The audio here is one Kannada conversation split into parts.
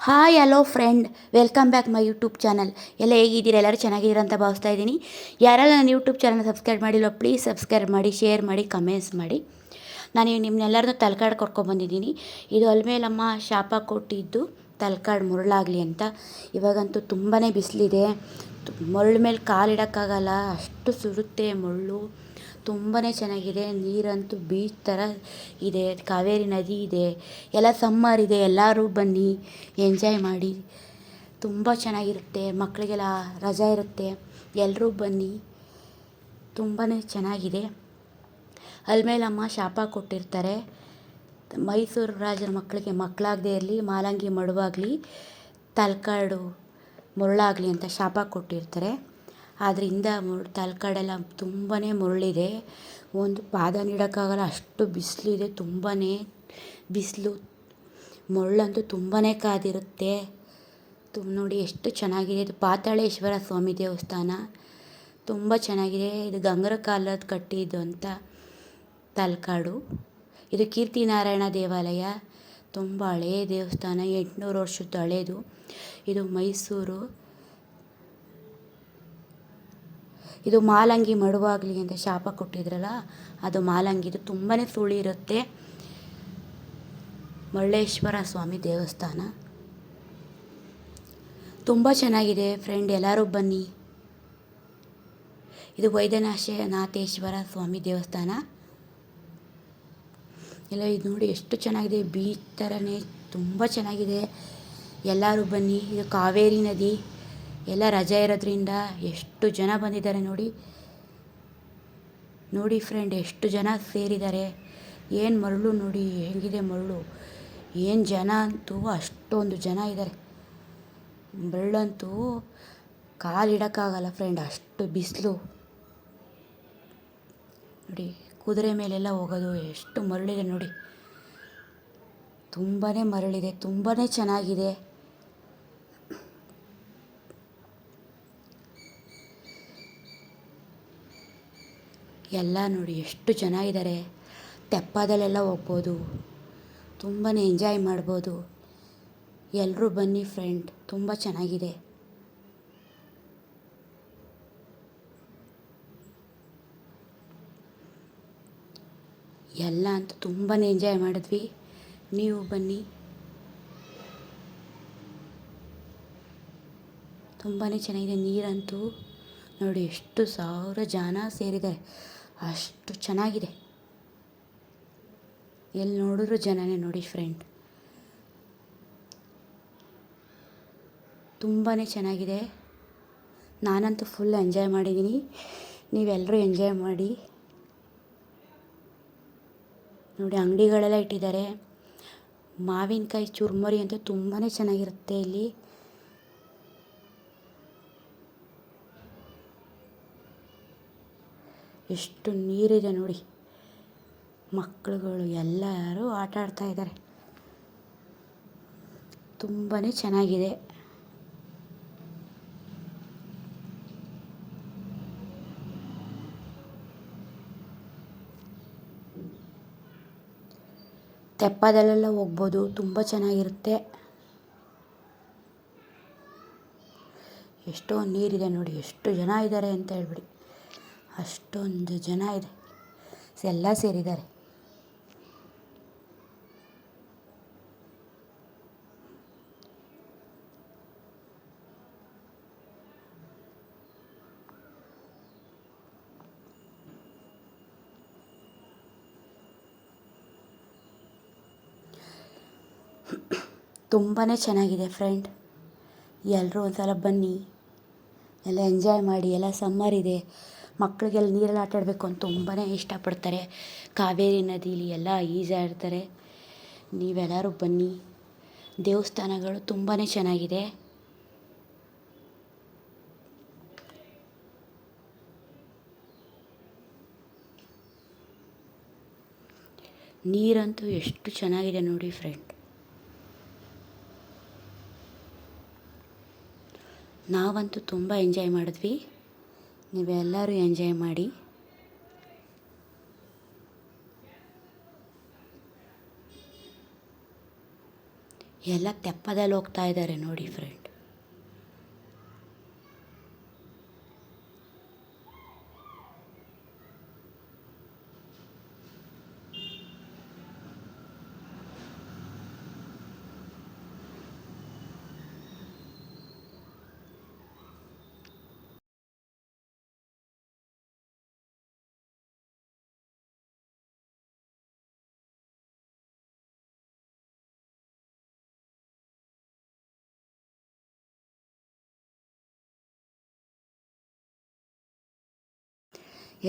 Hi hello friend, welcome back my YouTube channel. ಎಲ್ಲ ಹೇಗಿದ್ದೀರಾ? ಎಲ್ಲರೂ ಚೆನ್ನಾಗಿದ್ದೀರಾ ಅಂತ ಭಾವಿಸ್ತಾ ಇದ್ದೀನಿ. ಯಾರೆಲ್ಲ ನನ್ನ ಯೂಟ್ಯೂಬ್ ಚಾನಲ್ ಸಬ್ಸ್ಕ್ರೈಬ್ ಮಾಡಿಲ್ಲ ಪ್ಲೀಸ್ ಸಬ್ಸ್ಕ್ರೈಬ್ ಮಾಡಿ, ಶೇರ್ ಮಾಡಿ, ಕಮೆಂಟ್ಸ್ ಮಾಡಿ. ನಾನು ನಿಮ್ಮನ್ನೆಲ್ಲರನ್ನೂ ತಲಕಾಡು ಕರ್ಕೊಬಂದಿದ್ದೀನಿ. ಇದು ಅಲ್ಮೇಲಮ್ಮ ಶಾಪ ಕೊಟ್ಟಿದ್ದು ತಲಕಾಡು ಮುರುಳಾಗಲಿ ಅಂತ. ಇವಾಗಂತೂ ತುಂಬಾ ಬಿಸಿಲಿದೆ, ಮರಳು ಮೇಲೆ ಕಾಲಿಡೋಕ್ಕಾಗಲ್ಲ, ಅಷ್ಟು ಸುಡುತ್ತೆ ಮರಳು. ತುಂಬಾ ಚೆನ್ನಾಗಿದೆ, ನೀರಂತೂ ಬೀಚ್ ಥರ ಇದೆ, ಕಾವೇರಿ ನದಿ ಇದೆ, ಎಲ್ಲ ಸಮ್ಮರ್ ಇದೆ. ಎಲ್ಲರೂ ಬನ್ನಿ, ಎಂಜಾಯ್ ಮಾಡಿ, ತುಂಬ ಚೆನ್ನಾಗಿರುತ್ತೆ. ಮಕ್ಕಳಿಗೆಲ್ಲ ರಜಾ ಇರುತ್ತೆ, ಎಲ್ಲರೂ ಬನ್ನಿ, ತುಂಬಾ ಚೆನ್ನಾಗಿದೆ. ಅಲ್ಮೇಲಮ್ಮ ಶಾಪ ಕೊಟ್ಟಿರ್ತಾರೆ, ಮೈಸೂರು ರಾಜರ ಮಕ್ಕಳಿಗೆ ಮಕ್ಕಳಾಗದೇ ಇರಲಿ, ಮಾಲಂಗಿ ಮಡುವಾಗಲಿ, ತಲಕಾಡು ಮುರುಳಾಗಲಿ ಅಂತ ಶಾಪ ಕೊಟ್ಟಿರ್ತಾರೆ. ಆದ್ದರಿಂದ ತಲಕಾಡೆಲ್ಲ ತುಂಬಾ ಮುರುಳಿದೆ, ಒಂದು ಪಾದ ನೀಡೋಕ್ಕಾಗಲ್ಲ, ಅಷ್ಟು ಬಿಸಿಲಿದೆ. ತುಂಬಾ ಬಿಸಿಲು, ಮರಳಂತೂ ತುಂಬಾ ಕಾದಿರುತ್ತೆ. ನೋಡಿ ಎಷ್ಟು ಚೆನ್ನಾಗಿದೆ. ಇದು ಪಾತಾಳೇಶ್ವರ ಸ್ವಾಮಿ ದೇವಸ್ಥಾನ, ತುಂಬ ಚೆನ್ನಾಗಿದೆ. ಇದು ಗಂಗರ ಕಾಲದ ಕಟ್ಟಿದ್ದು ಅಂತ ತಲಕಾಡು. ಇದು ಕೀರ್ತಿನಾರಾಯಣ ದೇವಾಲಯ, ತುಂಬ ಹಳೆಯ ದೇವಸ್ಥಾನ, 800 ವರ್ಷದ ಹಳೇದು. ಇದು ಮೈಸೂರು. ಇದು ಮಾಲಂಗಿ ಮಡುವಾಗಲಿ ಅಂತ ಶಾಪ ಕೊಟ್ಟಿದ್ರಲ್ಲ, ಅದು ಮಾಲಂಗಿದು. ತುಂಬಾ ಸುಳಿ ಇರುತ್ತೆ. ಮರುಳೇಶ್ವರ ಸ್ವಾಮಿ ದೇವಸ್ಥಾನ ತುಂಬ ಚೆನ್ನಾಗಿದೆ ಫ್ರೆಂಡ್, ಎಲ್ಲರೂ ಬನ್ನಿ. ಇದು ವೈದ್ಯನಾಥೇಶ್ವರ ಸ್ವಾಮಿ ದೇವಸ್ಥಾನ. ಎಲ್ಲ ಇದು ನೋಡಿ ಎಷ್ಟು ಚೆನ್ನಾಗಿದೆ, ಬೀಚ್ ಥರನೇ ತುಂಬ ಚೆನ್ನಾಗಿದೆ. ಎಲ್ಲರೂ ಬನ್ನಿ. ಇದು ಕಾವೇರಿ ನದಿ, ಎಲ್ಲ ರಜೆ ಇರೋದ್ರಿಂದ ಎಷ್ಟು ಜನ ಬಂದಿದ್ದಾರೆ ನೋಡಿ. ನೋಡಿ ಫ್ರೆಂಡ್, ಎಷ್ಟು ಜನ ಸೇರಿದ್ದಾರೆ. ಏನು ಮರಳು ನೋಡಿ ಹೇಗಿದೆ ಮರಳು, ಏನು ಜನ ಅಂತೂ ಅಷ್ಟೊಂದು ಜನ ಇದ್ದಾರೆ. ಮರಳಂತೂ ಕಾಲಿಡೋಕ್ಕಾಗಲ್ಲ ಫ್ರೆಂಡ್, ಅಷ್ಟು ಬಿಸಿಲು. ನೋಡಿ ಕುದುರೆ ಮೇಲೆಲ್ಲ ಹೋಗೋದು, ಎಷ್ಟು ಮರಳಿದೆ ನೋಡಿ, ತುಂಬಾ ಮರಳಿದೆ, ತುಂಬಾ ಚೆನ್ನಾಗಿದೆ. ಎಲ್ಲ ನೋಡಿ ಎಷ್ಟು ಜನ ಇದ್ದಾರೆ. ತೆಪ್ಪದಲ್ಲೆಲ್ಲ ಹೋಗ್ಬೋದು, ತುಂಬಾ ಎಂಜಾಯ್ ಮಾಡ್ಬೋದು. ಎಲ್ಲರೂ ಬನ್ನಿ ಫ್ರೆಂಡ್, ತುಂಬ ಚೆನ್ನಾಗಿದೆ. ಎಲ್ಲ ಅಂತೂ ತುಂಬಾ ಎಂಜಾಯ್ ಮಾಡಿದ್ವಿ, ನೀವು ಬನ್ನಿ. ತುಂಬಾ ಚೆನ್ನಾಗಿದೆ. ನೀರಂತೂ ನೋಡಿ ಎಷ್ಟು ಸಾವಿರ ಜನ ಸೇರಿದ್ದಾರೆ, ಅಷ್ಟು ಚೆನ್ನಾಗಿದೆ. ಎಲ್ಲಿ ನೋಡಿದ್ರು ಜನನೇ ನೋಡಿ ಫ್ರೆಂಡ್, ತುಂಬಾ ಚೆನ್ನಾಗಿದೆ. ನಾನಂತೂ ಫುಲ್ ಎಂಜಾಯ್ ಮಾಡಿದ್ದೀನಿ, ನೀವೆಲ್ಲರೂ ಎಂಜಾಯ್ ಮಾಡಿ. ನೋಡಿ ಅಂಗಡಿಗಳೆಲ್ಲ ಇಟ್ಟಿದ್ದಾರೆ. ಮಾವಿನಕಾಯಿ ಚುರ್ಮುರಿ ಅಂತೂ ತುಂಬಾ ಚೆನ್ನಾಗಿರುತ್ತೆ ಇಲ್ಲಿ. ಎಷ್ಟು ನೀರಿದೆ ನೋಡಿ, ಮಕ್ಕಳುಗಳು ಎಲ್ಲರೂ ಆಟ ಆಡ್ತಾ ಇದ್ದಾರೆ, ತುಂಬಾ ಚೆನ್ನಾಗಿದೆ. ತೆಪ್ಪದಲ್ಲೆಲ್ಲ ಹೋಗ್ಬೋದು, ತುಂಬ ಚೆನ್ನಾಗಿರುತ್ತೆ. ಎಷ್ಟೊಂದು ನೀರಿದೆ ನೋಡಿ, ಎಷ್ಟು ಜನ ಇದ್ದಾರೆ ಅಂತ ಹೇಳ್ಬಿಡಿ, ಅಷ್ಟೊಂದು ಜನ ಇದೆ, ಎಲ್ಲ ಸೇರಿದ್ದಾರೆ. ತುಂಬಾ ಚೆನ್ನಾಗಿದೆ ಫ್ರೆಂಡ್, ಎಲ್ಲರೂ ಒಂದು ಸಲ ಬನ್ನಿ, ಎಲ್ಲ ಎಂಜಾಯ್ ಮಾಡಿ. ಎಲ್ಲ ಸಮ್ಮರ್ ಇದೆ, ಮಕ್ಕಳಿಗೆಲ್ಲ ನೀರಲ್ಲಿ ಆಟ ಆಡಬೇಕು ಅಂತ ತುಂಬಾ ಇಷ್ಟಪಡ್ತಾರೆ. ಕಾವೇರಿ ನದೀಲಿ ಎಲ್ಲ ಈಜಾಡ್ತಾರೆ. ನೀವೆಲ್ಲರೂ ಬನ್ನಿ. ದೇವಸ್ಥಾನಗಳು ತುಂಬಾ ಚೆನ್ನಾಗಿದೆ. ನೀರಂತೂ ಎಷ್ಟು ಚೆನ್ನಾಗಿದೆ ನೋಡಿ ಫ್ರೆಂಡ್. ನಾವಂತೂ ತುಂಬ ಎಂಜಾಯ್ ಮಾಡಿದ್ವಿ, ನೀವೆಲ್ಲರೂ ಎಂಜಾಯ್ ಮಾಡಿ. ಎಲ್ಲ ತೆಪ್ಪದಲ್ಲಿ ಹೋಗ್ತಾ ಇದ್ದಾರೆ ನೋಡಿ ಫ್ರೆಂಡ್.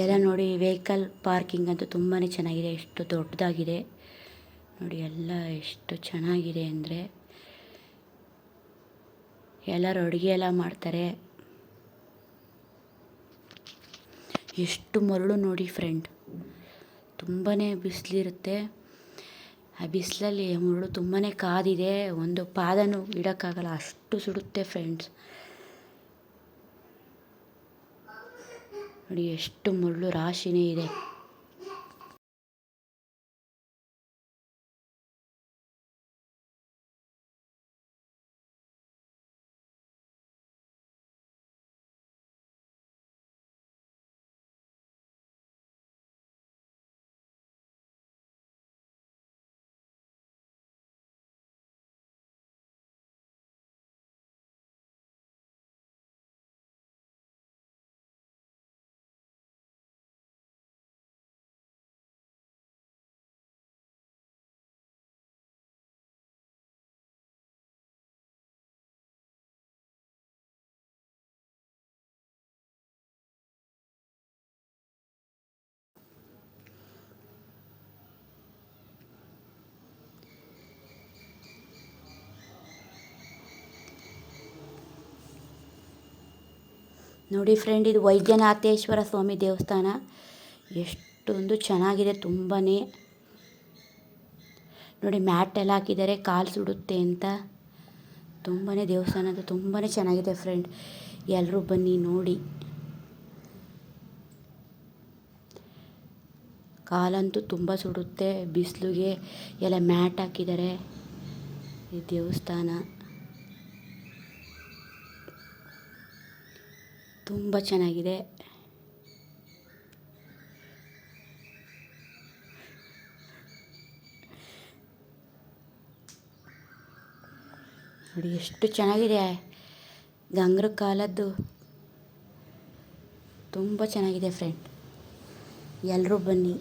ಎಲ್ಲ ನೋಡಿ ವೆಹಿಕಲ್ ಪಾರ್ಕಿಂಗ್ ಅಂತೂ ತುಂಬಾ ಚೆನ್ನಾಗಿದೆ. ಎಷ್ಟು ದೊಡ್ಡದಾಗಿದೆ ನೋಡಿ, ಎಲ್ಲ ಎಷ್ಟು ಚೆನ್ನಾಗಿದೆ ಅಂದರೆ ಎಲ್ಲರೂ ಅಡುಗೆ ಎಲ್ಲ ಮಾಡ್ತಾರೆ. ಎಷ್ಟು ಮರಳು ನೋಡಿ ಫ್ರೆಂಡ್, ತುಂಬಾ ಬಿಸಿಲಿರುತ್ತೆ. ಆ ಬಿಸಿಲಲ್ಲಿ ಮರಳು ತುಂಬಾ ಕಾದಿದೆ, ಒಂದು ಪಾದನೂ ಇಡೋಕ್ಕಾಗಲ್ಲ, ಅಷ್ಟು ಸುಡುತ್ತೆ ಫ್ರೆಂಡ್ಸ್. ನೋಡಿ ಎಷ್ಟು ಮರಳು ರಾಶಿನೇ ಇದೆ. ನೋಡಿ ಫ್ರೆಂಡ್, ಇದು ವೈದ್ಯನಾಥೇಶ್ವರ ಸ್ವಾಮಿ ದೇವಸ್ಥಾನ. ಎಷ್ಟೊಂದು ಚೆನ್ನಾಗಿದೆ ತುಂಬಾ. ನೋಡಿ ಮ್ಯಾಟ್ ಎಲ್ಲ ಹಾಕಿದ್ದಾರೆ, ಕಾಲು ಸುಡುತ್ತೆ ಅಂತ. ತುಂಬಾ ದೇವಸ್ಥಾನ ಅಂತ ತುಂಬಾ ಚೆನ್ನಾಗಿದೆ ಫ್ರೆಂಡ್, ಎಲ್ಲರೂ ಬನ್ನಿ ನೋಡಿ. ಕಾಲಂತೂ ತುಂಬ ಸುಡುತ್ತೆ ಬಿಸಿಲಿಗೆ. ಎಲ್ಲ ಮ್ಯಾಟ್ ಹಾಕಿದ್ದಾರೆ. ಈ ದೇವಸ್ಥಾನ ತುಂಬ ಚೆನ್ನಾಗಿದೆ. ನೋಡಿ ಎಷ್ಟು ಚೆನ್ನಾಗಿದೆ, ಗಂಗರ ಕಾಲದ್ದು. ತುಂಬ ಚೆನ್ನಾಗಿದೆ ಫ್ರೆಂಡ್, ಎಲ್ಲರೂ ಬನ್ನಿ.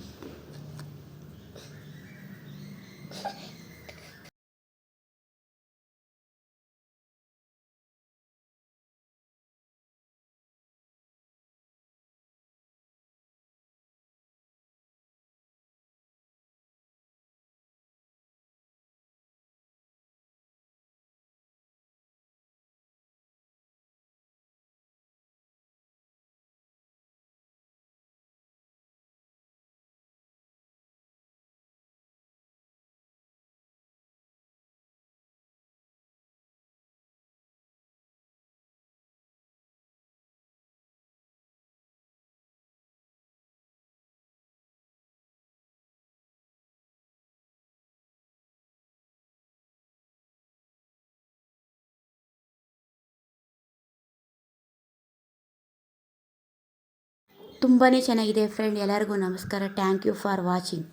ತುಂಬಾ ಚೆನ್ನಾಗಿದೆ ಫ್ರೆಂಡ್. ಎಲ್ಲರಿಗೂ ನಮಸ್ಕಾರ. Thank you for watching.